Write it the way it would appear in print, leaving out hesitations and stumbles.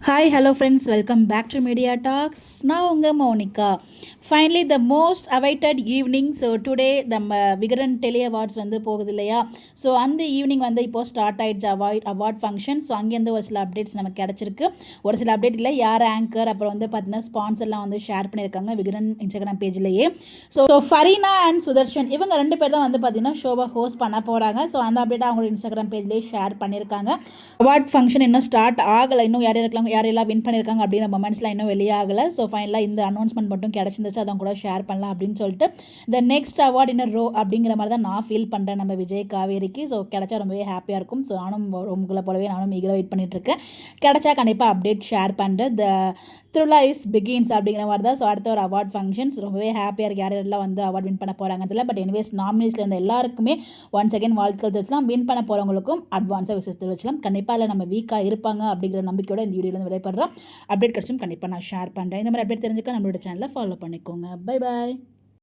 Hi hello friends, welcome back to media talks. நான் உங்கள் Monica. Finally the most awaited evening. So today நம்ம விகடன் டெலி awards வந்து போகுது இல்லையா? ஸோ அந்த ஈவினிங் வந்து இப்போது ஸ்டார்ட் ஆகிடுச்சு அவார்ட் ஃபங்க்ஷன். ஸோ அங்கேருந்து ஒரு சில அப்டேட்ஸ் நமக்கு கிடச்சிருக்கு. ஒரு சில அப்டேட் இல்லை, யார் ஆங்கர், அப்புறம் வந்து பார்த்தீங்கன்னா ஸ்பான்சர்லாம் வந்து ஷேர் பண்ணியிருக்காங்க விகடன் இன்ஸ்டாகிராம் பேஜ்லேயே. ஸோ ஃபரீனா அண்ட் சுதர்ஷன் இவங்க ரெண்டு பேர் தான் வந்து பார்த்தீங்கன்னா ஷோவை ஹோஸ்ட் பண்ண போகிறாங்க. ஸோ அந்த அப்டேட்டை அவங்களோட இன்ஸ்டாகிராம் பேஜ்லேயே ஷேர் பண்ணியிருக்காங்க. அவார்ட் ஃபங்க்ஷன் இன்னும் ஸ்டார்ட் ஆகலை, இன்னும் யாரெல்லாம் வின் பண்ணியிருக்காங்க அப்படிங்கிற மொமெண்ட்ஸ்லாம் இன்னும் வெளியாகலை. ஸோ ஃபைனலாக இந்த அனௌன்ஸ்மெண்ட் மட்டும் கிடச்சிருந்துச்சு, அதான் கூட ஷேர் பண்ணலாம் அப்படின்னு சொல்லிட்டு the next award in row அப்படிங்கிற மாதிரி தான் நான் ஃபீல் பண்ணுறேன் நம்ம விஜய் காவேரிக்கு. ஸோ கிடச்சா ரொம்பவே ஹாப்பியாக இருக்கும். ஸோ நானும் உங்களை போலவே நானும் ஈகராக வெயிட் பண்ணிட்டுருக்கேன். கிடச்சா கண்டிப்பாக அப்டேட் ஷேர் பண்ணுறேன். த திருவிழா இஸ் பிகின்ஸ் அப்படிங்கிற மாதிரி தான். ஸோ அடுத்த ஒரு அவார்ட் ஃபங்க்ஷன்ஸ் ரொம்பவே ஹாப்பியாக இருக்குது. யாரெல்லாம் வந்து அவார்ட் வின் பண்ண போகிறாங்க தெரியல. பட் எனிவேஸ் நாமினேஷனில் இருந்த எல்லாருக்குமே ஒன்ஸ் அகேன் வாழ்த்துக்கள் தெரிவிச்சலாம். வின் பண்ண போகிறவங்களுக்கும் அட்வான்ஸாக விசேஷம் தெரிவிச்சலாம். கண்டிப்பாக இல்லை நம்ம வீக்காக இருப்பாங்க அப்படிங்கிற நம்பிக்கையோட இந்த வீடியோலேருந்து விடைபெறுறோம். அப்டேட் கிடச்சும் கண்டிப்பாக நான் ஷேர் பண்ணுறேன். இந்த மாதிரி அப்டேட் தெரிஞ்சுக்க நம்மளோட சேனலை ஃபாலோ பண்ணிக்கோங்க. Bye bye.